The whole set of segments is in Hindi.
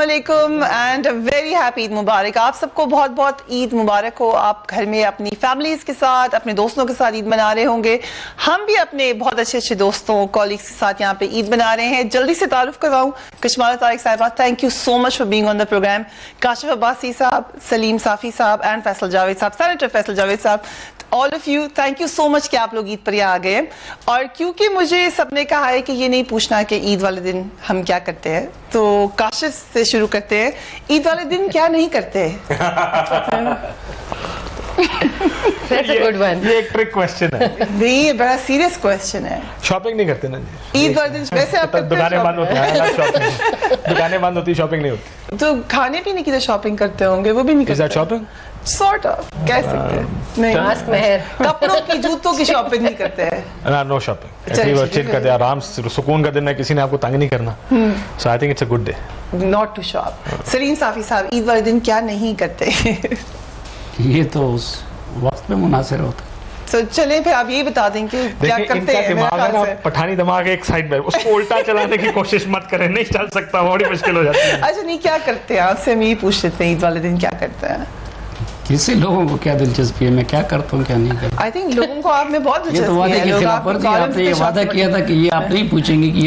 अस्सलामुअलैकुम एंड वेरी हैप्पी ईद मुबारक। आप सबको बहुत बहुत ईद मुबारक हो। आप घर में अपनी फैमिलीज के साथ, अपने दोस्तों के साथ ईद मना रहे होंगे। हम भी अपने बहुत अच्छे अच्छे दोस्तों, कॉलीग्स के साथ यहाँ पे ईद मना रहे हैं। जल्दी से तारुफ करवाऊँ, कशमाला तारिक साहिबा, thank you so much for being on the program. Kashif Abbasi साहब, सलीम साफी साहब एंड फैसल जावेद साहब, सेनेटर फैसल जावेद साहब, all of you, thank you so much कि आप लोग ईद पर यहाँ आ गए। और क्योंकि मुझे सबने कहा है कि ये नहीं पूछना कि ईद वाले दिन हम क्या करते हैं, तो काशिफ से शुरू करते हैं। ईद वाले दिन क्या नहीं करते? That's a good one. ये एक ट्रिक क्वेश्चन है। नहीं, ये बड़ा सीरियस क्वेश्चन है। शॉपिंग नहीं करते ना जी। ईद वाले दिन वैसे आप दुकानें बंद होती हैं, शॉपिंग दुकानें बंद होती, शॉपिंग नहीं होती। तो खाने पीने की तो शॉपिंग करते होंगे, वो भी नहीं Is that करते। shopping? Sort of, कह सकते हैं। नहीं, Ask Meher. कपड़ों की, जूतों की शॉपिंग नहीं करते हैं। ना, नो शॉपिंग। चलिए, एक्चुअली ठीक है। चिल करते हैं, आराम से, सुकून का दिन है, किसी ने आपको तंग नहीं करना। So I think it's a good day. Not to shop. Salim Safi sahab, Eid वाले दिन क्या नहीं करते? ये तो उस वक्त पे मुनासिर होता है। तो चले फिर आप ये बता दें कि क्या देखिए, करते इनका हैं। मेरा दिमाग है ख्याल ना, से पठानी दिमाग है एक साइड में, उसको उल्टा चलाने की कोशिश मत करें, नहीं चल सकता, बड़ी मुश्किल हो जाती है। अच्छा, नहीं, क्या करते हैं? आपसे हम ये पूछ लेते हैं, ईद वाले दिन क्या करते हैं? किसी लोगों को क्या दिलचस्पी है मैं क्या करता हूँ क्या नहीं करता। आई थिंक लोगों को आप में बहुत ये तो दिलचस्पी वादे है। की लोग खिलाफ आपको वर्जी, आपने ये वादा किया था कि ये आप नहीं पूछेंगे कि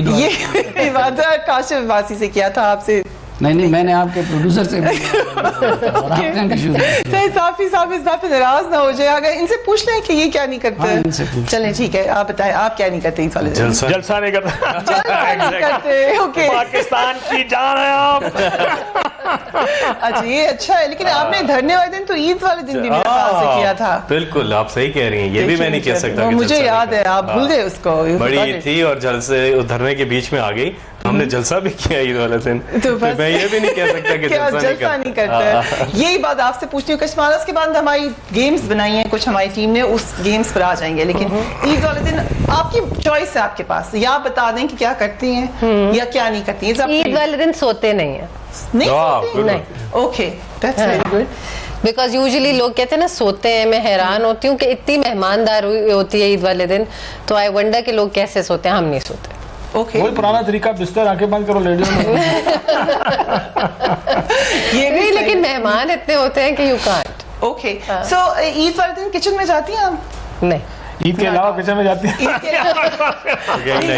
ये वादा काशिफ वासी से किया था आपसे। नहीं, मैंने आपके प्रोड्यूसर से और आपने शुरू किया। साफी साहब इस बात पे नाराज ना हो जाए, अगर इनसे पूछ लें कि ये क्या नहीं हाँ, इनसे करते। पूछ चलें, ठीक है, आप बताएं आप क्या नहीं करते ईद वाले दिन? जलसा नहीं करता। जलसा नहीं करते, ओके। पाकिस्तान की जान है आप। अच्छा, ये अच्छा है, लेकिन आपने धरने वाले दिन तो ईद वाले दिन भी मेरे ख्याल से किया था। बिल्कुल, आप सही कह रही हैं, ये भी मैं नहीं कह सकता कि मुझे जलसा याद नहीं है, किया। आप भूल गए उसको। बड़ी ईद थी और जलसे धरने के बीच में आ गई, हमने जलसा भी किया ईद वाले दिन। तो बस मैं ये भी नहीं कह सकता कि क्या जलसा नहीं करते। यही बात आपसे पूछती हूँ। कश्माला के बाद हमारी गेम्स बनाई हैं कुछ हमारी टीम ने, उस गेम्स पर आ जाएंगे, लेकिन ईद वाले दिन आपकी चॉइस है आपके पास, या आप बता दें कि क्या करती हैं या क्या नहीं करती हैं। ईद वाले दिन सोते नहीं है, नहीं वाह, सोती? good नहीं। Okay, that's very good. Because usually लोग कहते हैं ना सोते हैं। मैं हैरान होती हूँ कि इतनी मेहमानदारी होती है ईद वाले दिन, तो आई वंडर कि लोग कैसे सोते हैं। हम नहीं सोते। ओके, वही पुराना तरीका, बिस्तर आंखें बंद करो लेडियो में। ये भी नहीं, सही लेकिन है। मेहमान इतने होते हैं कि यू कांट। ओके, सो ईद वाले दिन किचन में जाती हैं आप? नहीं, ईद के अलावा किचन में जाती है। ईद के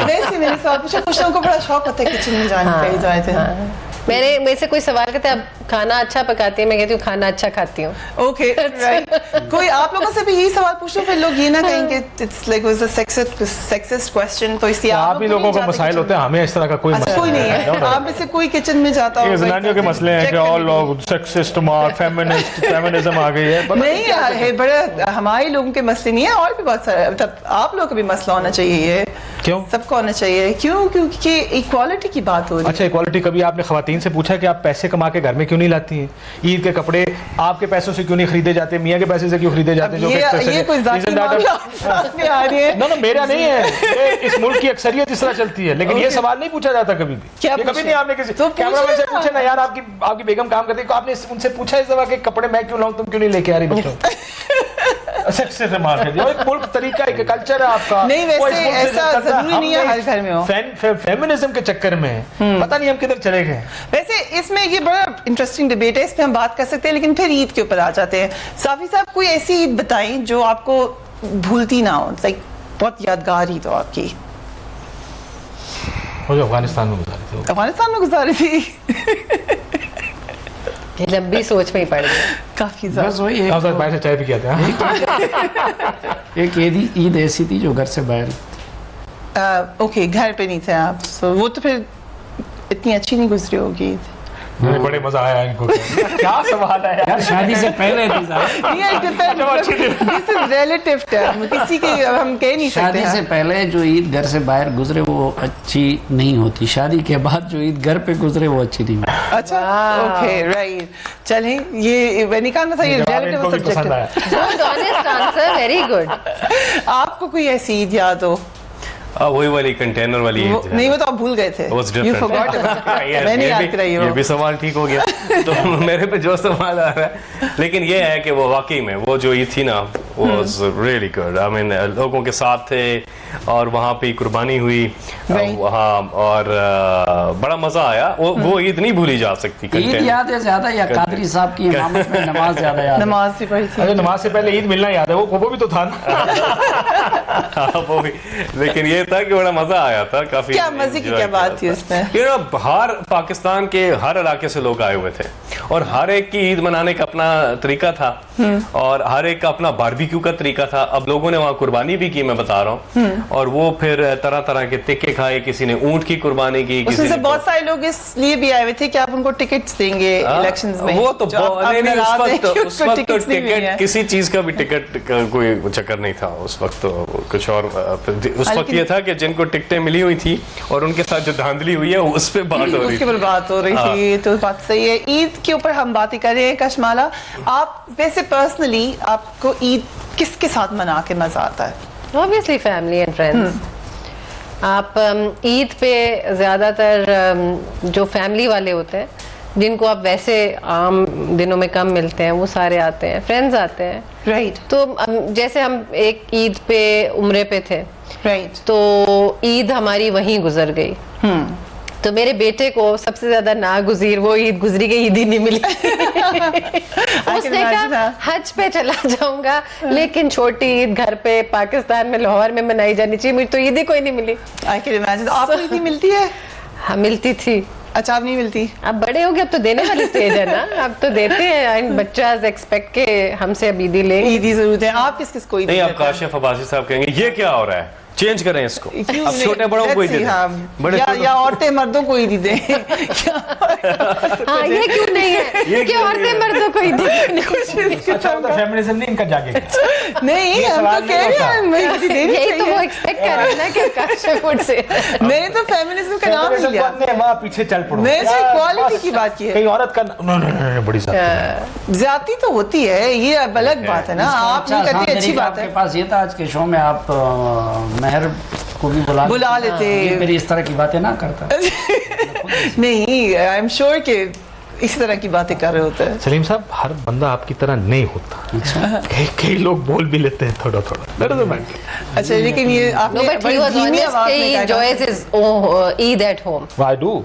वैसे मेरे साथ कुछ लोगों को बड़ा शौक होता है किचन में जाने का ईद वाले दिन। मेरे से कोई सवाल करते हैं आप खाना अच्छा पकाती है, मैं कहती हूँ खाना अच्छा खाती हूँ। Okay, right. कोई आप लोगों से भी यही सवाल पूछो, फिर लोग ये ना कहेंगे it's like was a sexist question, तो इसलिए आप ही लोगों को मसाइल होते हैं, हमें इस तरह का कोई अच्छा, कोई नहीं है। आप में से कोई किचन में जाता हो? ये जनानियों के मसले हैं कि और लोग सेक्सिस्ट मार्क, फेमिनिज्म आ गई है। नहीं है, बड़े हमारे लोगों के मसले नहीं है, और भी बहुत सारे, मतलब आप लोगों का भी मसला होना चाहिए। ये क्यों? सबको होना चाहिए। क्यों? क्योंकि इक्वालिटी की बात हो रही है। अच्छा, इक्वालिटी कभी आपने खवातीन से पूछा कि आप पैसे कमा के घर में क्यों नहीं लाती हैं? ईद के कपड़े आपके पैसों से क्यों नहीं खरीदे जाते, मियाँ के पैसे से क्यों खरीदे जाते हैं? ये कोई जाती मामला सामने आ रही है। ना, मेरा नहीं है, ये इस मुल्क की अक्सरियत इस तरह चलती है, लेकिन ये सवाल नहीं पूछा जाता कभी भी। क्या ये कभी पूछे? नहीं आपने किसी तो कैमरामैन से पूछे ना। पूछे ना, यार आपकी बेगम काम करती है, तो आपने उनसे पूछा इस दफा कि कपड़े मैं क्यों लाऊं, तुम क्यों नहीं लेके आ रही बच्चों? सेक्सिस्ट रिमार्क है, ये एक मुल्क तरीका है, एक कल्चर है आपका। नहीं, वैसे वो इस मुल्क से ऐसा चलता है। जरूरी नहीं है हर घर में हो। फेमिनिज्म के चक्कर में पता नहीं हम किधर चले गए। वैसे इसमें ये बड़ा इंटरेस्टिंग डिबेट है, इस पे हम बात कर सकते हैं, लेकिन फिर ईद के ऊपर आ जाते हैं। साफी साहब, कोई ऐसी ईद बताएं जो आपको भूलती ना हो, लाइक बहुत यादगार ईद हो आपकी। वो जो अफगानिस्तान में गुजारी थी, अफगानिस्तान में गुजारी थी? ये लंबी सोच में ही पड़ गई। काफी बस ज्यादा। वही हम सब बाहर से चाय भी किया था। एक ईद ऐसी थी जो घर से बाहर। ओके, घर पे नहीं थे आप, so वो तो फिर इतनी अच्छी नहीं गुजरी होगी ईद। मुझे बड़े मजा आया इनको। क्या सवाल है यार शादी से पहले थी साहब। दिस इज रिलेटिव टर्म, किसी की हम कह नहीं सकते शादी से हैं। पहले जो ईद घर से बाहर गुजरे वो अच्छी नहीं होती, शादी के बाद जो ईद घर पे गुजरे वो अच्छी नहीं होती। अच्छा, ओके, राइट। चलें, ये मैंने कहा ना था, ये रिलेटिव इनको भी सब्जेक्ट पसंद है। आया। Good honest answer, very good. आपको कोई ऐसी ईद याद हो? वही वाली कंटेनर वाली ईद है। नहीं, वो तो आप भूल गए थे। Was You different. forgot about it. Yes, मैंने ये याद भी- कराई ये हो। भी सवाल ठीक हो गया। तो मेरे पे जो सवाल आ रहा है, लेकिन ये है कि वो वाकई में वो जो ईद थी ना, was really good. I mean लोगों के साथ थे और वहाँ पे कुर्बानी हुई वहाँ, और बड़ा मजा आया। वो ईद नहीं भूली जा सकती। ईद याद है ज्यादा या कादरी साहब की इमामत में नमाज ज्यादा याद है? नमाज भी पढ़ी थी। अरे नमाज से पहले ईद मिलना याद है, वो भी तो था ना। वो भी, लेकिन ये था कि बड़ा मजा आया था काफी। क्या मजे की क्या बात थी उसमें? ये ना बाहर पाकिस्तान के हर इलाके से लोग आए हुए थे और हर एक की ईद मनाने का अपना तरीका था और हर एक का अपना बारबेक्यू का तरीका था। अब लोगों ने वहाँ कुर्बानी भी की, मैं बता रहा हूँ, और वो फिर तरह तरह के टिक्के खाए। किसी ने ऊंट की कुर्बानी की, किसी ने बहुत सारे लोग इसलिए भी आए हुए थे कि आप उनको टिकट्स देंगे इलेक्शंस में। वो तो नहीं, उस वक्त तो टिकट किसी चीज का भी टिकट का कोई चक्कर नहीं था उस वक्त। तो कुछ और उस वक्त ये था कि जिनको टिकटें मिली हुई थी और उनके साथ जो धांधली हुई है उस पे बात हो रही उसके ऊपर बात हो रही थी। तो बात सही है। ईद के ऊपर हम बातें कर रहे हैं। कशमाला, आप वैसे पर्सनली आपको ईद किसके साथ मना के मजा आता है? Obviously family and friends. आप ईद पे ज्यादातर जो फैमिली वाले होते हैं जिनको आप वैसे आम दिनों में कम मिलते हैं वो सारे आते हैं, फ्रेंड्स आते हैं। राइट। तो जैसे हम एक ईद पे उम्रे पे थे, राइट, तो ईद हमारी वहीं गुजर गई। तो मेरे बेटे को सबसे ज्यादा नागुजीर वो ईद गुजरी गई, ईद ही नहीं मिली। उसने कहा हज पे चला जाऊंगा लेकिन छोटी ईद घर पे पाकिस्तान में लाहौर में मनाई जानी चाहिए, मुझे तो ईद ही कोई नहीं मिली। I can imagine. आपको ईद मिलती है? हाँ मिलती थी। अच्छा, अब नहीं मिलती? अब बड़े हो गए, अब तो देने वाली स्टेज है ना, अब तो देते हैं। बच्चा एक्सपेक्ट के हमसे अब ईदी लेंगे। ईदी जरूरत है। आप किस किस को ईद नहीं, अब देते हैं? काशिफ अब्बासी साहब कहेंगे ये क्या हो रहा है, चेंज करें इसको, क्यों अब नहीं? छोटे बड़ों को ही दे दें। बड़े या औरतें मर्दों को ईदी दें। हाँ, ये क्यों नहीं है कि औरतें मर्दों को ईदी अच्छा होता फेमिनिज्म नहीं इनका जागे। नहीं, हम तो कह रहे हैं यही तो वो एक्सपेक्ट कर रहे हैं ना कि काशिफ से। नहीं तो फेमिनिज्म का नाम नहीं लिया। वहाँ पीछे चल पड़ो। मैं इक्वालिटी की बात की है। कहीं औरत का बड़ी ज्यादती तो होती है, ये अलग बात है ना। आप नहीं करती, अच्छी बात है। आपके पास ये था आज के शो में आप मेहर को भी बुला लेते। ये मेरी इस तरह की बातें ना करता। नहीं, आई एम श्योर कि इसी तरह की बातें कर रहे होते हैं। सलीम साहब, हर बंदा आपकी तरह नहीं होता। कई लोग बोल भी लेते हैं थोड़ा थोड़ा। अच्छा, लेकिन ये आपने बड़ी धीमी आवाज में कहा। Eid at home. I do.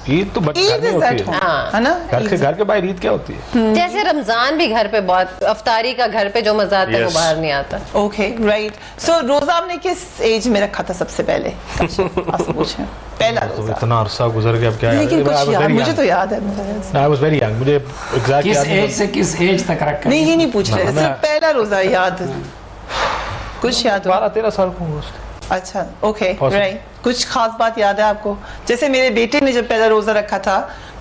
Eid तो ईद इज एट होम, है ना? घर के बाहर ईद क्या होती है? जैसे रमजान भी घर पे बहुत, अफ्तारी का घर पे जो मजा आता है वो बाहर नहीं आता। Okay, right. सो रोजा आपने किस एज में रखा था सबसे पहले? आपसे पूछें, पहला रोजा। इतना अरसा गुजर गया, अब क्या याद? लेकिन कुछ याद मुझे तो याद है। आई वाज वेरी यंग, मुझे एग्जैक्ट किस याद एज से किस एज तक रखा? नहीं, ये नहीं पूछ रहे, सिर्फ पहला रोजा याद, कुछ याद हो? 12-13 साल को। अच्छा, ओके, राइट। कुछ खास बात याद है आपको? जैसे मेरे बेटे ने जब पहला रोजा रखा था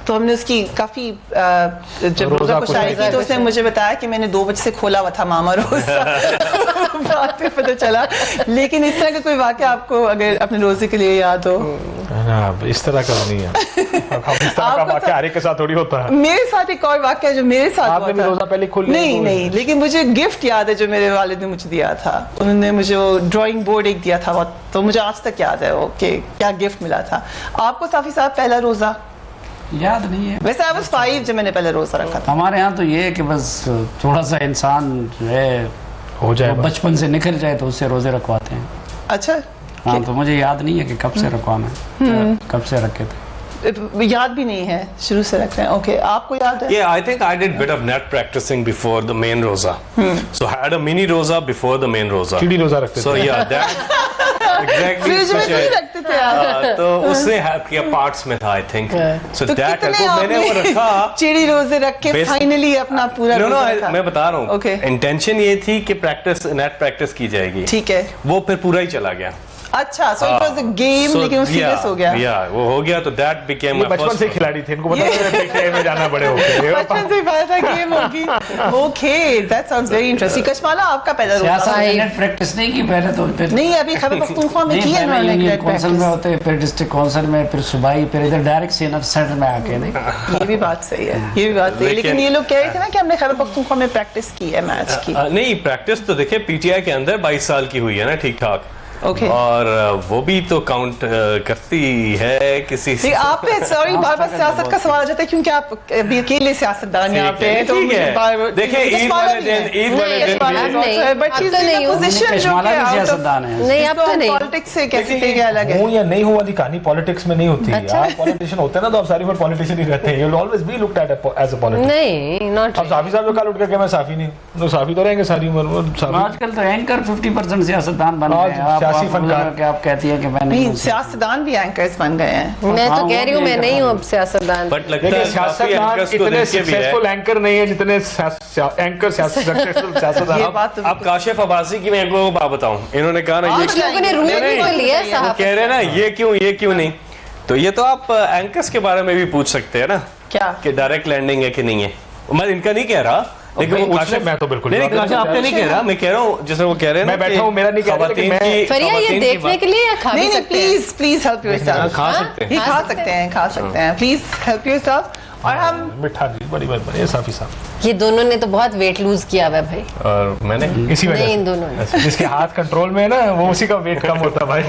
तो हमने उसकी काफी जब रोजा कुशाई की तो उसने मुझे बताया कि मैंने 2 बजे से खोला हुआ था मामा रोजा। बाद में पता चला। लेकिन इस तरह का कोई वाकया आपको अगर अपने रोजे के लिए याद हो? इस तरह का नहीं है। इस तरह का वाकया हर एक के साथ थोड़ी होता है। मेरे साथ एक और वाकया जो मेरे साथ आपने भी रोजा पहले खोल लिया? नहीं, लेकिन मुझे गिफ्ट याद है जो मेरे वालिद ने मुझे दिया था। उन्होंने मुझे वो ड्राइंग बोर्ड एक दिया था, तो मुझे आज तक याद है वो कि क्या गिफ्ट मिला था। आपको साफी साहब पहला रोजा याद नहीं है? वैसे I was 5 जब मैंने पहले रोजा रखा था। हमारे यहाँ तो ये है कि बस थोड़ा सा इंसान जो है हो जाए, बचपन से निकल जाए तो उससे रोजे रखवाते हैं। अच्छा, हाँ, तो मुझे याद नहीं है कि कब से रखवाना है, कब से रखे थे। याद भी नहीं है, शुरू से रख रहे हैं। ओके, आपको याद है? Yeah, I think I did bit of net practicing before the main roza. So I had a mini roza before the main roza. चिड़ी रोजा रखते So yeah, that exactly. Fridge में नहीं रखते थे आप? तो उसने हेल्प किया, पार्ट्स में था आई थिंक। So तो that कितने मैंने वो रखा। चिड़ी रोजे रख के फाइनली अपना पूरा रोजा रखा? मैं बता रहा हूँ, इंटेंशन ये थी कि नेट प्रैक्टिस की जाएगी। ठीक है। वो फिर पूरा ही चला गया। अच्छा, so it was a game, लेकिन वो सीरियस हो गया। या वो हो गया, तो दैट बिकेम माय बचपन से खिलाड़ी थे, इनको पता है में जाना बड़े हो गए। बचपन से पता था गेम होगी। Okay, that sounds very interesting. Kashmala, आपका पहला रोजा? नेट प्रैक्टिस नहीं की पहले तो? नहीं, अभी खैबर पख्तूनख्वा में की है उन्होंने नेट कौंसिल में होते, फिर डिस्ट्रिक्ट कौंसिल में, फिर सूबाई, फिर इधर डायरेक्ट सेंटर में आके। नहीं, ये भी बात सही है, ये भी बात सही है। लेकिन ये लोग कह रहे थे ना कि हमने खैबर पख्तूनख्वा में प्रैक्टिस की है मैच की। नहीं, प्रैक्टिस तो देखिए पीटीआई के अंदर 22 साल की हुई है ना, ठीक ठाक। Okay. और वो भी तो काउंट करती है किसी से। आप पे सॉरी बार बार सियासत का सवाल आ जाता है क्योंकि आप अभी अकेले सियासतदान हैं यहाँ पे, तो ठीक है। देखिए ईद वाले दिन सियासतदान है। नहीं अब तो नहीं। पॉलिटिक्स से कैसे थे अलग है। हूँ या नहीं हूँ वाली कहानी पॉलिटिक्स में नहीं होती। आप पॉलिटिशियन होते हैं ना तो आप सारी उम्र पॉलिटिशियन ही रहते हैं। You will always be looked at as a politician. नहीं नॉट। अब साफी साहब जो कल उठ के मैं साफी नहीं, तो साफी तो रहेंगे सारी उम्र। आजकल तो एंकर 50% सियासतदान बन गए हैं। सियासी फनकार क्या आप कहती है कि मैं नहीं हूं। सियासतदान भी एंकर्स बन गए हैं। मैं तो कह रही हूँ मैं नहीं हूँ अब सियासतदान। बट लगता है सियासतदान इतने सक्सेसफुल एंकर नहीं है जितने एंकर सियासतदान। अब काशिफ अब्बासी की मैं एक बात बताऊं, इन्होंने कहा ना कुछ लोगों ने रूल भी तो लिया वो साहब। कह रहे हैं ना ये क्यों नहीं, तो ये तो आप एंकर्स के बारे में भी पूछ सकते हैं ना क्या कि डायरेक्ट लैंडिंग है कि नहीं है। मैं इनका नहीं कह रहा, लेकिन वो काशिफ मैं तो बिल्कुल नहीं काशिफ आपका नहीं कह रहा, मैं कह रहा हूँ जैसे वो कह रहे हैं ना, मैं बैठा हूँ, मेरा नहीं कह रहा, लेकिन मैं फरिया ये देखने के लिए या खा भी नहीं सकते हैं? Please help yourself. खा सकते हैं। खा सकते हैं प्लीज हेल्प योरसेल्फ। और हम मिठा जी बड़ी बड़ी साफी साहब ये दोनों ने तो बहुत वेट लूज किया हुआ है भाई। और मैंने इसी वजह नहीं से इन दोनों ने। जिसके हाथ कंट्रोल में है ना वो उसी का वेट कम होता है भाई।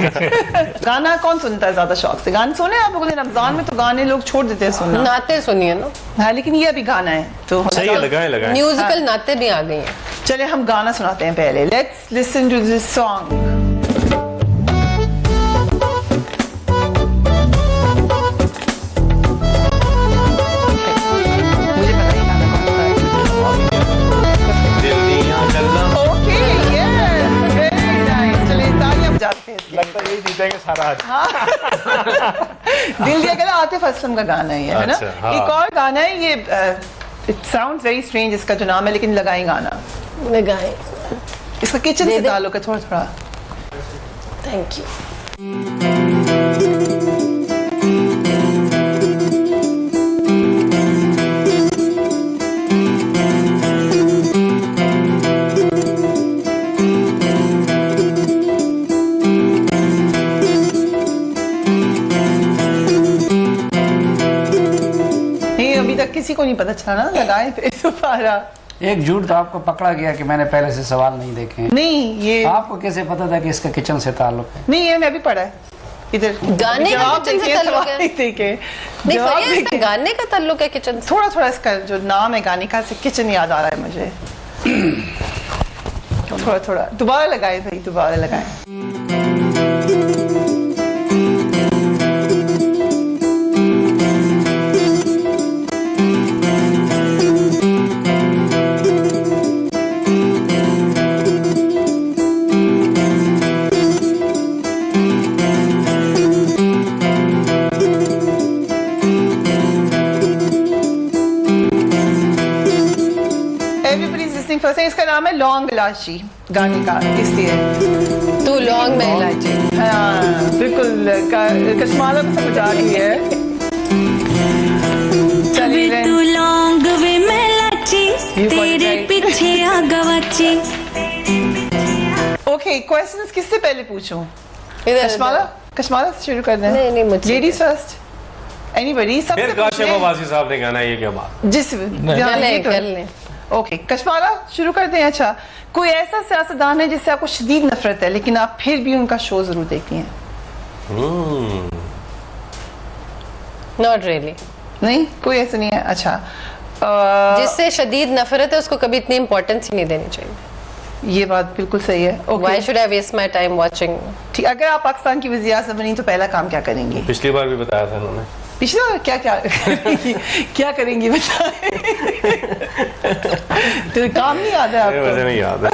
गाना कौन सुनता है ज्यादा शौक से? गाने सुने आप लोगों ने? रमजान में तो गाने लोग छोड़ देते हैं सुनना। नाते सुनिए ना। हाँ लेकिन ये अभी गाना है तो सही है, लगाएं म्यूजिकल नाते भी आ गई हैं। चले हम गाना सुनाते हैं पहले। Let's listen to this song. मुझे पता ही गाना कौन सा है। दिल दिया गल्ला। Okay yes very nice. चलिए तालियां बजाते हैं। लगता है यही जीतेंगे सारा आज। दिल दिया गला आतिफ असलम का गाना है ये, है ना? अच्छा, हाँ। एक और गाना है ये, इट साउंड्स वेरी स्ट्रेंज इसका जो नाम है, लेकिन लगाएं गाना। लगाए। इसका किचन दे से दे। ताल्लुक है थोड़ा थोड़ा। Thank you. नहीं अभी तक किसी को नहीं पता चला ना, लगाए थे दोबारा। एक झूठ तो आपको पकड़ा गया कि मैंने पहले से सवाल नहीं देखे हैं। नहीं ये आपको कैसे पता था कि इसका किचन से ताल्लुक है? नहीं, ये मैं भी पढ़ा है इधर। गाने का जवाब किचन से देखिए, ताल्लुक सवाल है? नहीं देखे। नहीं जवाब फरिया इसका देखिए। गाने का ताल्लुक है किचन से? थोड़ा थोड़ा इसका जो नाम है गाने का से किचन याद आ रहा है मुझे। थोड़ा थोड़ा दोबारा लगाए भाई, दोबारा लगाए। Everybody's listening first. इसका नाम है लौंग इलायची गाने का, इसलिए। तू लौंग में इलायची। हाँ बिल्कुल कश्माला को समझ आ रही है। वे चलिए तू लौंग वे मैं लाची तेरे पीछे आ गवाची। ओके क्वेश्चंस किससे पहले पूछूं? इधर कश्माला से शुरू कर दें। नहीं, मुझसे। Ladies first. एनीबडी सबसे फिर काशिफ अब्बासी साहब ने कहना ये क्या बात। जिस कर लें। ओके कश्माला शुरू करते हैं। अच्छा कोई ऐसा सियासतदान है जिससे आपको शदीद नफरत है लेकिन आप फिर भी उनका शो जरूर देखती हैं? Not really. नहीं कोई ऐसा नहीं है। अच्छा जिससे शदीद नफरत है उसको कभी इतनी इंपॉर्टेंस ही नहीं देनी चाहिए। ये बात बिल्कुल सही है। Why okay should I waste my time watching? ठीक। अगर आप पाकिस्तान की वज़ीर आज़म बनी तो पहला काम क्या करेंगी? पिछली बार भी बताया था उन्होंने। पिछला क्या क्या क्या करेंगी बताएं। तो काम नहीं याद है मुझे आपको? नहीं याद है।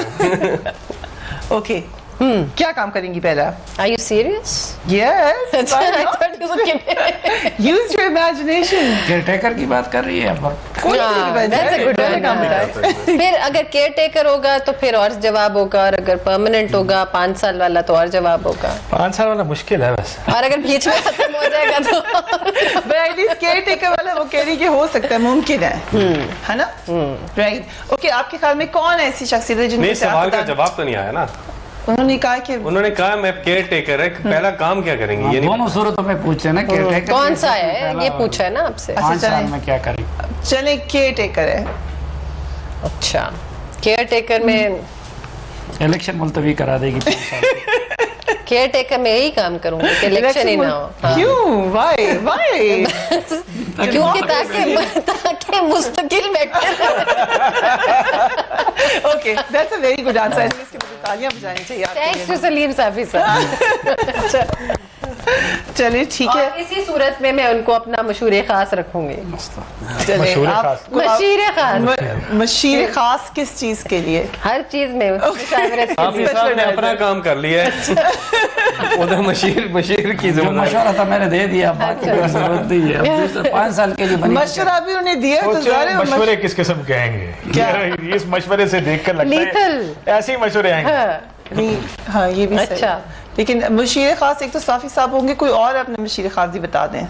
ओके क्या काम करेंगी पहला? Are you serious? Yes. I thought you were kidding. Use your imagination. Caretaker की बात कर रही है आप? कोई हाँ, नहीं that's a good पहले one, काम हाँ। बताएं। फिर अगर केयर टेकर होगा तो फिर और जवाब होगा, और अगर परमानेंट होगा 5 साल वाला तो और जवाब होगा, 5 साल वाला मुश्किल है बस। और अगर बीच में खत्म हो जाएगा तो But at least caretaker वाला वो कह रही कि हो सकता है, मुमकिन है ना? राइट। ओके आपके ख्याल में कौन ऐसी शख्सियत है नहीं जिनके सवाल का जवाब तो नहीं आया ना। उन्होंने कहा कि उन्होंने कहा मैं केयर टेकर है, पहला काम क्या करेंगे ये नहीं दोनों सूरतों में पूछते हैं ना केयरटेकर कौन सा है ये पूछा है ना आपसे। 5 साल चलें। में क्या करेंगे? चले केयरटेकर है। अच्छा केयर टेकर में इलेक्शन मुलतवी करा देगी 5 साल। केयर टेकर में यही काम करूंगी कि इलेक्शन ही ना हो। हाँ। क्यों? Why why? क्योंकि ताकि मुस्तकिल बैठे। Okay, that's a very good answer. इसके लिए तालियां बजानी चाहिए आपके थैंक्स लिए। टू सलीम साफी साहब। चलिए ठीक है, और इसी सूरत में मैं उनको अपना मशहूर खास रखूंगी। चलिए मशहूर खास। मशीर खास मशीर खास किस चीज के लिए? हर चीज में मुशावरत के हाफिज लिए। साहब ने अपना काम कर लिया है। उधर मशीर की जो जरूरत मशवरा था मैंने दे दिया, बाकी कोई जरूरत नहीं है। अब दूसरे 5 साल के लिए बनी मशवरा भी उन्हें दिया तो सोचो ज़ाहिर है मशवरे किस किस्म के आएंगे? क्या? इस मशवरे से देखकर लगता है Lethal। ऐसे ही मशवरे आएंगे। हाँ। नहीं, हाँ ये भी सही। अच्छा। लेकिन मशीर खास एक तो साफी साहब होंगे, कोई और अपने मशीर खास भी बता दें।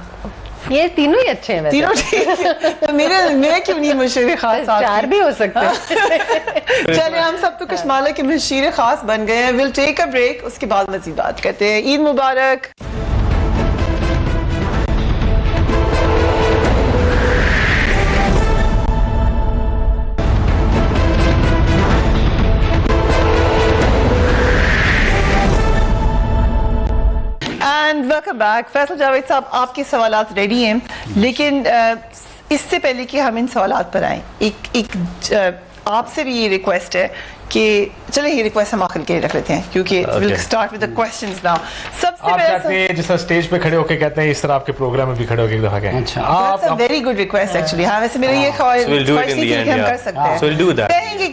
ये तीनों ही अच्छे हैं वैसे। तीनों ठीक है। तो मेरे क्यों नहीं मशीर खास? 4 भी हो सकते हैं। चलिए, हम सब तो कश्माला के मशीर खास बन गए हैं। विल टेक अ ब्रेक, उसके बाद मज़ीद बात करते हैं। ईद मुबारक। And welcome back. Faisal Javed sahab, आपके सवालात रेडी हैं, लेकिन इससे पहले कि हम इन सवालात पर आएं, एक आपसे भी ये रिक्वेस्ट है कि चले ये रिक्वेस्ट हम आखिर के रख लेते हैं, क्योंकि will start with the questions now. सबसे आप पहले चाहते हैं जिस स्टेज पे खड़े होके कहते हैं, इस तरह आपके प्रोग्राम में भी खड़े होके एक दफा कहें? अच्छा, आप that's a very good request actually. हाँ, वैसे मेरा ये So we'll do it ख्वाहिश in थी the कि end, हम yeah. कर सकते हैं। So we'll do that. कहेंगे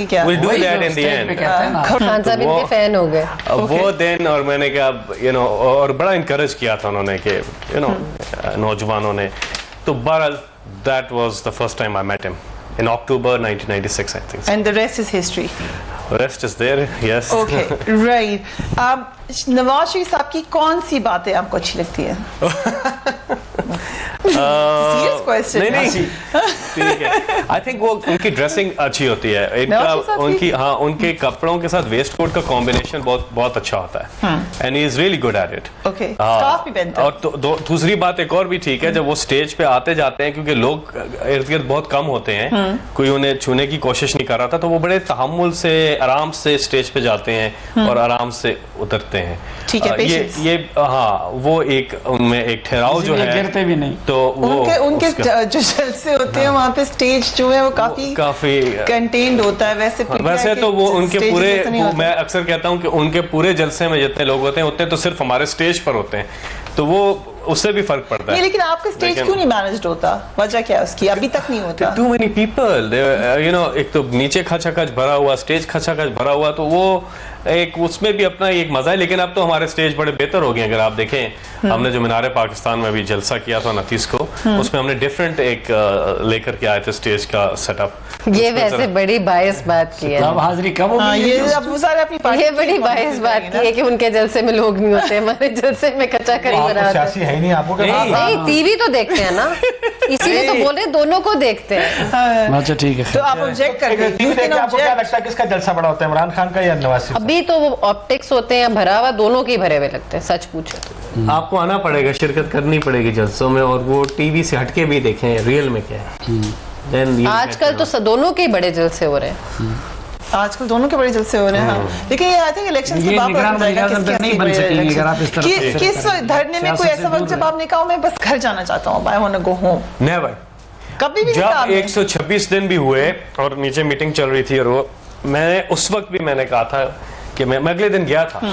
क्या? We'll do वही that जो in the stage पे end. कहते हैं ना। खान साहब वो- इनके फैन हो गए। वो दिन, और मैंने कहा और बड़ा इनकरेज किया था उन्होंने कि नौजवानों ने। तो बहरहाल that was the first time I met him in October 1996, I think. And the rest is history. Rest is there, yes. Okay, right. Nawaz Sharif sahab की कौन सी बातें आपको अच्छी लगती है? Serious question. नहीं ठीक है। आई थिंक वो उनकी ड्रेसिंग अच्छी होती है, नवाज साहब उनकी उनके कपड़ों के साथ वेस्ट कोट का कॉम्बिनेशन बहुत अच्छा होता है, and he is really good at it. Okay, staff भी पहनता है। और दूसरी बात एक और भी ठीक है, जब वो स्टेज पे आते जाते हैं, क्योंकि लोग इर्द गिर्द बहुत कम होते हैं, कोई उन्हें छूने की कोशिश नहीं कर रहा था, तो वो बड़े तहम्मुल से आराम से स्टेज पे जाते हैं और आराम से उतरते हैं। ठीक है, patience। ये हाँ, वो एक उनमें एक ठहराव जो है, गिरते भी नहीं। तो वो उनके जो जलसे होते हैं वहाँ पे स्टेज जो है वो काफी कंटेन्ड होता है। वैसे तो वो उनके stages पूरे जैसा नहीं होता। मैं अक्सर कहता हूँ कि उनके पूरे जलसे में जितने लोग होते हैं उतने तो सिर्फ हमारे स्टेज पर होते हैं, तो वो उससे भी फर्क पड़ता नहीं, है। लेकिन आपका स्टेज क्यों नहीं मैनेज्ड होता? वजह क्या है उसकी? अभी तक नहीं होता। टू मेनी पीपल, एक तो नीचे खचाखच भरा हुआ, स्टेज खचाखच भरा हुआ, तो वो एक उसमें भी अपना एक मजा है। लेकिन अब तो हमारे स्टेज बड़े बेहतर हो गए। अगर आप देखें, हमने जो मीनार पाकिस्तान में भी जलसा किया था 29 को, उसमें हमने डिफरेंट एक लेकर के आए थे स्टेज का सेटअप। ये वैसे बड़ी बायस बात की है। अब हाजिरी कब हाँ, होगी? ये अब वो सारे अपनी पार्टी ये की बड़ी बायस बात की है कि उनके जलसे में लोग नहीं होते, हमारे जलसे में कच्चा करी आपको बना होता है। सियासी है ही नहीं, आपको क्या? नहीं, टीवी तो देखते हैं ना, इसीलिए तो बोले दोनों को देखते हैं। अच्छा ठीक है। तो आप ऑब्जेक्ट कर रहे टीवी देख के आपको क्या लगता है किसका जलसा बड़ा होता है, इमरान खान का या नवाज शरीफ? अभी तो वो ऑप्टिक्स होते हैं भरा हुआ, दोनों के ही भरे हुए लगते हैं, सच पूछे तो। आपको आना पड़ेगा, शिरकत करनी पड़ेगी जलसों में, और वो टीवी से हटके भी देखें रियल में क्या है। Then you आजकल get to तो दोनों के ही बड़े जलसे हो रहे हैं। आजकल दोनों के बड़े जलसे हो रहे हैं। हाँ। लेकिन ये आई थिंक इलेक्शन ये निगरान वज़ीर-ए-आज़म तक नहीं बन सकेंगे अगर आप इस तरफ से किस धरने में कोई सियासत से ऐसा वक्त दूर जब आपने कहा मैं बस घर जाना चाहता हूँ, I want to go home, know- Never. कभी भी नहीं कहा जब आपने? 126 दिन भी हुए और नीचे मीटिंग चल रही थी, और वो मैंने उस वक्त भी मैंने कहा था कि मैं अगले दिन गया था,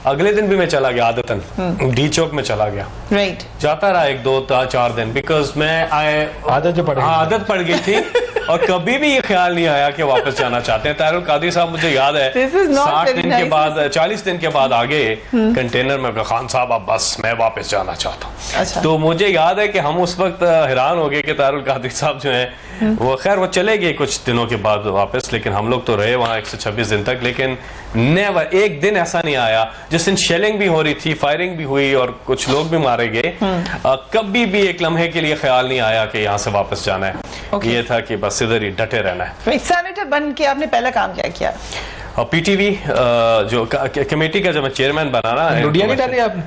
अगले दिन भी मैं चला गया, आदतन डी चौक में चला गया, राइट। जाता रहा 1-2-4 दिन, बिकॉज मैं आदत जो पड़ गई। आदत पड़ गई थी, और कभी भी ये ख्याल नहीं आया कि वापस जाना चाहते हैं। तारुल कादरी साहब, मुझे याद है This is not 60 very दिन के nice. बाद 40 दिन के बाद आगे कंटेनर में कहा, खान साहब अब बस मैं वापस जाना चाहता हूँ। अच्छा। तो मुझे याद है कि हम उस वक्त हैरान हो गए कि तारुल कादरी साहब जो हैं वो खैर वो चले गए कुछ दिनों के बाद वापस, लेकिन हम लोग तो रहे वहाँ 126 दिन तक। लेकिन नेवर एक दिन ऐसा नहीं आया जिस दिन शेलिंग भी हो रही थी, फायरिंग भी हुई और कुछ लोग भी मारे गए, कभी भी एक लम्हे के लिए ख्याल नहीं आया कि यहाँ से वापस जाना है। Okay. ये था कि बस इधर ही डटे रहना है। सेनेटर बन के आपने पहला काम क्या किया? और पीटीवी जो कमेटी का जब मैं चेयरमैन बना ना, लुडिया नहीं डाली आपने?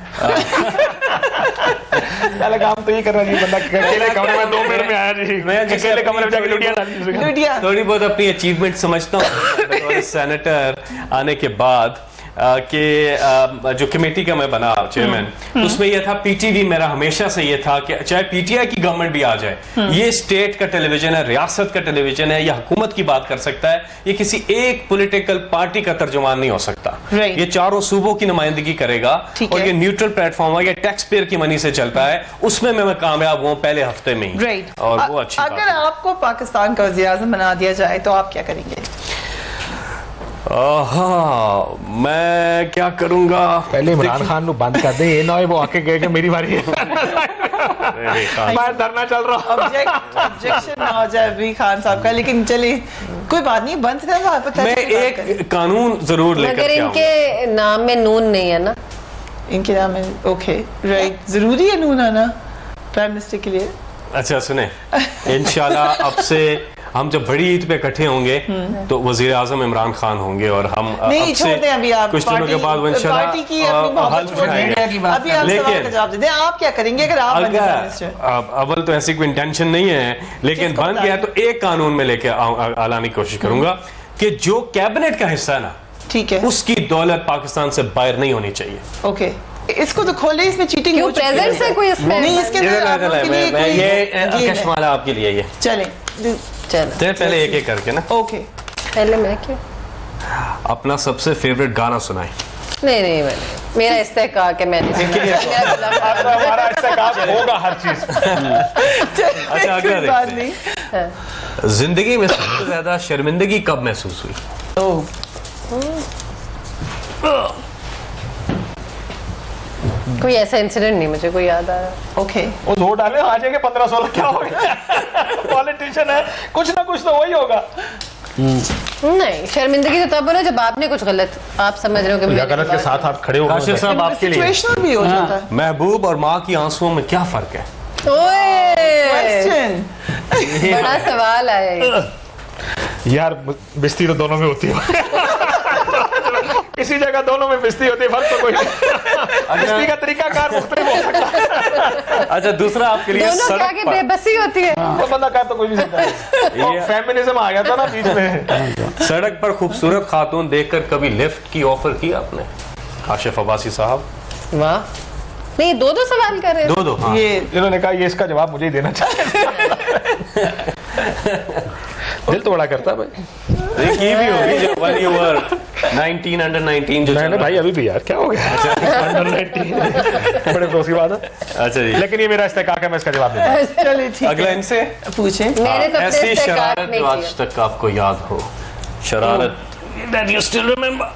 पहला काम तो ये कर रहा है बंदा, अकेले कमरे में 2 मिनट में आया जी, मैं अकेले कमरे में जाके लुडिया डाली। लुडिया। थोड़ी बहुत अपनी अचीवमेंट समझता हूँ। सेनेटर आने के बाद कि जो कमेटी का मैं बना चेयरमैन, उसमें यह था, पीटीवी मेरा हमेशा से ये था कि चाहे पीटीआई की गवर्नमेंट भी आ जाए, ये स्टेट का टेलीविजन है, रियासत का टेलीविजन है, ये हुकूमत की बात कर सकता है, ये किसी एक पॉलिटिकल पार्टी का तर्जुमान नहीं हो सकता। ये चारों सूबों की नुमाइंदगी करेगा और ये न्यूट्रल प्लेटफॉर्म है, ये टैक्स पेयर की मनी से चलता है, उसमें मैं कामयाब हुआ पहले हफ्ते में ही, और वो अच्छी अगर आपको पाकिस्तान का वज़ीर-ए-आज़म बना दिया जाए तो आप क्या करेंगे? हाँ, मैं क्या करूंगा, पहले इमरान खान को बंद कर दे, ये ना वो आके कहे कि मेरी बारी है, मैं धरना चल रहा हूं। ऑब्जेक्शन ना हो जाए अभी खान साहब का, लेकिन चलिए कोई बात नहीं, बंद कर। मैं एक कानून जरूर लेकर मगर इनके नाम में नून नहीं है ना, इनके नाम में, ओके राइट, जरूरी है नून आना प्राइम मिनिस्टर के लिए? अच्छा सुने, इंशाल्लाह अब से हम जब बड़ी ईद पे इकट्ठे होंगे तो वजीर आजम इमरान खान होंगे, और हम नहीं छोड़ते अभी आप कुछ दिनों के बाद वो इंशाल्लाह पार्टी की अपनी मोहब्बत छोड़ेंगे। अभी आप सवाल का जवाब दें, आप क्या करेंगे अगर आप बन जाए मिनिस्टर? अव्वल तो ऐसी कोई इंटेंशन नहीं है, लेकिन बन गया तो एक कानून में लेके आने की कोशिश करूंगा कि जो कैबिनेट का हिस्सा है ना, ठीक है, उसकी दौलत पाकिस्तान से बाहर नहीं होनी चाहिए। ओके, इसको तो खोले, इसमें चीटिंग हो चुकी है। प्रेजेंट से कोई इसमें नहीं, इसके अंदर ये कश्माला आपके लिए, ये चले चलो पहले एक एक करके ना। ओके, पहले मैं क्यों? अपना सबसे फेवरेट गाना सुनाए। नहीं मेरा इस्तेहकाक है, मैंने हमारा इस्तेहकाक होगा हर चीज। अच्छा, अगला कोई बात देखते नहीं। हैं। जिंदगी में सबसे ज्यादा शर्मिंदगी कब महसूस हुई? कोई ऐसा इंसिडेंट नहीं मुझे कोई याद आ रहा। ओके, वो दो डाले आ जाएंगे 15-16, क्या हो गया? पॉलिटिशियन है, कुछ ना कुछ तो वही होगा। नहीं, शर्मिंदगी तो तब हो ना जब आपने कुछ गलत, आप समझ रहे हो कि गलत के साथ आप खड़े हो काशिफ साहब आपके लिए सिचुएशनल भी हो जाता है। महबूब और माँ की आंसुओं में क्या फर्क है? ओए क्वेश्चन बड़ा सवाल आया ये। यार, बिस्ती तो दोनों में होती है। किसी जगह दोनों में बिस्ती होती है, फर्क तो कोई नहीं। बिस्ती का तरीका कार मुख्तलिफ हो सकता है। अच्छा, दूसरा आपके लिए दोनों के सड़क आगे पर बेबसी होती है। तो बंदा कार तो कोई भी सकता है। फेमिनिज्म आ गया था ना बीच में। सड़क पर खूबसूरत खातून देखकर कभी लिफ्ट की ऑफर की आपने? काशिफ अब्बासी साहब। वाह, नहीं दो सवाल कर रहे हैं। दो हाँ। ये इन्होंने कहा ये इसका जवाब मुझे ही देना चाहिए। दिल तो बड़ा करता है भाई। की भी होगी जब when you were 19 under 19 जो नहीं भाई, अभी भी यार क्या हो गया? अंडर 19 बड़े अफसोस की बात है। अच्छा जी, लेकिन ये मेरा इस्तेहकाक है, मैं इसका जवाब नहीं दूंगा। चलिए ठीक अगला है, इनसे पूछें। मैंने तो ऐसी शरारत नहीं जो आज तक आपको याद हो, शरारत that you still remember?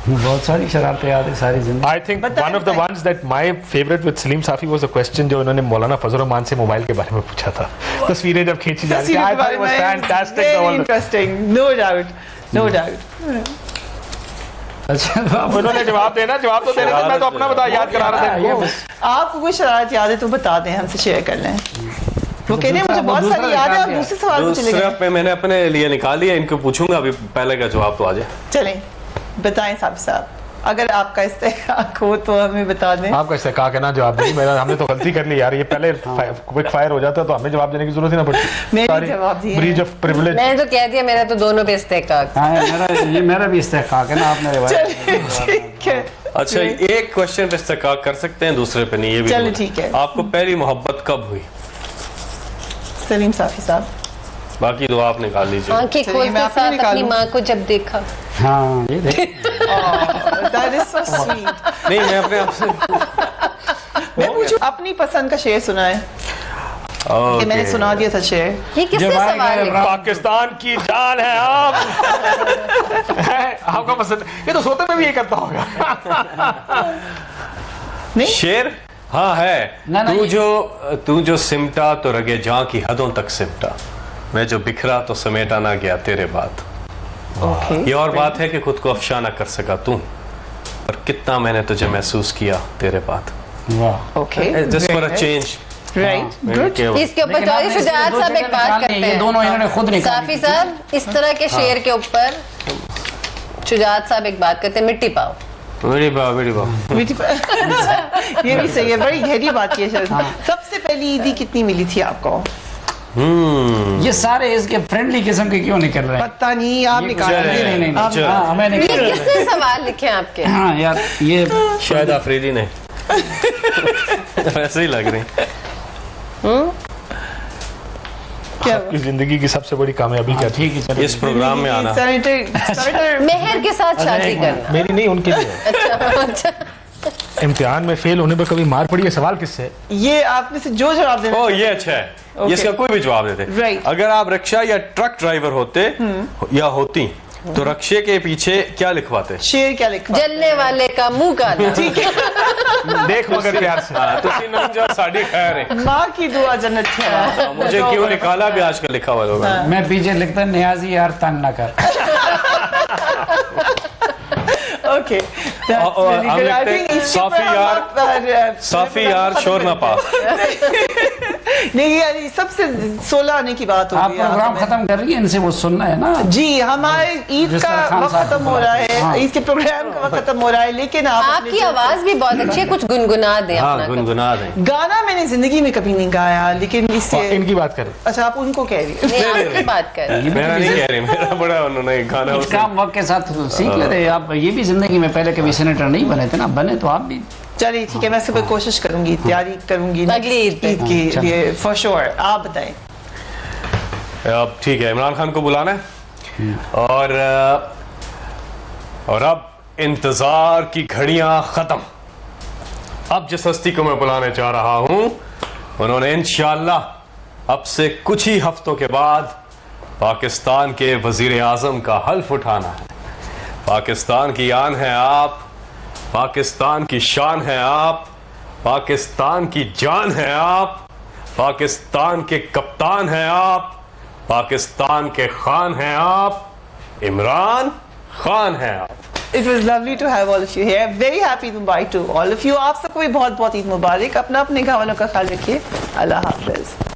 बहुत सारी शरारतें याद है सारी जिंदगी। I think one of the ones that my favorite with Salim Safi was a question जो उन्होंने मौलाना फजल रहमान से मोबाइल के बारे में पूछा था। तस्वीरें जब खींची जा रही थी, I thought it was fantastic. The whole interesting, no doubt. अच्छा, उन्होंने जवाब देना, जवाब तो देना था, मैं तो अपना बता याद करा रहा था इनको। आपको कोई शरारत याद है तो बता दें, हमसे शेयर कर लें। वो कह रहे हैं मुझे बहुत सारी याद है, आप दूसरे सवाल पे चले दूसरा गए। पे मैंने अपने लिए निकाल लिया, इनको पूछूंगा अभी, पहले का जवाब तो आ जाए। चलें, बताएं साहब, अगर आपका इस्तेहकाक हो तो हमें बता दें। आपका इस्तेहकाक है ना, जवाब दें। मेरा हमने तो गलती कर ली यार, ये पहले क्विक फायर हो जाता तो हमें जवाब देने की जरूरत ही ना पड़ती। मैंने जवाब दिया। Breach of privilege. मैंने तो कह दिया, मेरा तो दोनों पे इस्तेहकाक। हाँ, ये मेरा भी इस्तेहकाक है ना, आपने चलिए ठीक है। अच्छा, एक क्वेश्चन पे इस्तेहकाक कर सकते हैं, दूसरे पे नहीं, ये भी चलिए जरूरी। ठीक है। आपको पहली मोहब्बत कब हुई? सलीम साफी साहब, बाकी दो आप निकाल लीजिए। आंखें चलिए, खोलते मैं अपनी साथ अपनी निकालूं। माँ को जब देखा। हाँ, ये देख। that is so sweet। नहीं, मैं अपने आप से मैं पूछूं, अपनी पसंद का शेर सुनाए कि मैंने सुना दिया था शेर। ये किसने सवाल लिखा? पाकिस्तान की जान है आप। आपका पसंद, ये तो सोते में भी ये करता होगा। नहीं, शेर हाँ है। ना, तू जो सिमटा तो रगे जहाँ की हदों तक सिमटा, मैं जो बिखरा तो समेटा ना गया तेरे बात। ओके, ये और बात है कि खुद को अफशा ना कर सका तू, पर कितना मैंने तुझे महसूस किया तेरे बात। वाह, okay, just for a change. Right, good. इसके ऊपर चौधरी शुजात साहब एक बात करते ये हैं। दोनों इन्होंने खुद निकाली। साफी साहब, इस तरह के शेर के ऊपर शुजात साहब एक बात करते हैं, मिट्टी पाओ। मेरी बात ये भी सही है, बड़ी गहरी बात की है। सबसे पहली ईदी कितनी मिली थी आपको? ये सारे इसके फ्रेंडली किस्म के क्यों निकल रहे हैं? पता नहीं, आप निकाल चले। दिए। नहीं आप- हाँ, मैंने ये किसने सवाल लिखे हैं आपके? हाँ यार ये शायद आफरीदी ने ऐसे ही लग रही। क्या आपकी जिंदगी की सबसे बड़ी कामयाबी क्या थी? ठीक है चलो। इस प्रोग्राम में आना। सेनेटर मेहर के साथ शादी करना। मेरी नहीं, उनके लिए। अच्छा, इम्तिहान में फेल होने पर कभी मार पड़ी है? सवाल किससे है? ये आप में से जो जवाब देना ओ ये अच्छा है, Okay. इसका कोई भी जवाब देते। Right. अगर आप रिक्शा या ट्रक ड्राइवर होते या होती तो रक्शे के पीछे क्या लिखवाते? शेर क्या लिखा? जलने वाले का मुंह काला। ठीक है। देख मगर प्यार से। हाँ, तो तीन नंबर जो साड़ी खैर है। माँ की दुआ जन्नत है। मुझे क्यों निकाला भी आजकल लिखा हुआ होगा। मैं पीछे लिखता नियाजी यार तंग ना कर। ओके, और हम लिखते हैं, साफी यार शोर ना पा। नहीं यार, ये सबसे 16 आने की बात हो आप गई है। प्रोग्राम खत्म कर रही है, इनसे वो सुनना है ना। जी, हमारे ईद जिस का तरह खान वक्त साहब खत्म को हो रहा है, हाँ। ईद के प्रोग्राम का वक्त खत्म हो रहा है, लेकिन आप अपने आपकी जो- आवाज भी बहुत अच्छी है, कुछ गुनगुना दे हाँ अपना कुछ। गुनगुना दें। गाना मैंने जिंदगी में कभी नहीं गाया, लेकिन इससे इनकी बात करें। अच्छा आप उनको कह रही हैं। नहीं, आपकी बात कर। मेरा नहीं कह रही, मेरा बड़ा उन्होंने गाना कुछ काम वक्त के साथ सीख लेते। आप ये भी जिंदगी में पहले कभी सेनेटर नहीं बने थे ना, बने तो आप भी। चलिए ठीक है, मैं सुबह कोशिश करूंगी, तैयारी करूंगी अगली ईद पे। ईद के लिए फॉर श्योर। आप बताएं। अब ठीक है, इमरान खान को बुलाना है और अब इंतजार की घड़ियां खत्म। अब जिस हस्ती को मैं बुलाने जा रहा हूं, उन्होंने इंशाअल्लाह अब से कुछ ही हफ्तों के बाद पाकिस्तान के वजीर आजम का हल्फ उठाना है। पाकिस्तान की आन है आप, पाकिस्तान की शान है आप, पाकिस्तान की जान है आप, पाकिस्तान के कप्तान हैं आप, पाकिस्तान के खान हैं आप, इमरान खान हैं आप। It was lovely to have all of you here. Very happy Mumbai to all of you. आप सबको भी बहुत बहुत ईद मुबारक। अपना अपने घर वालों का ख्याल रखिए। अल्लाह हाफ़िज़।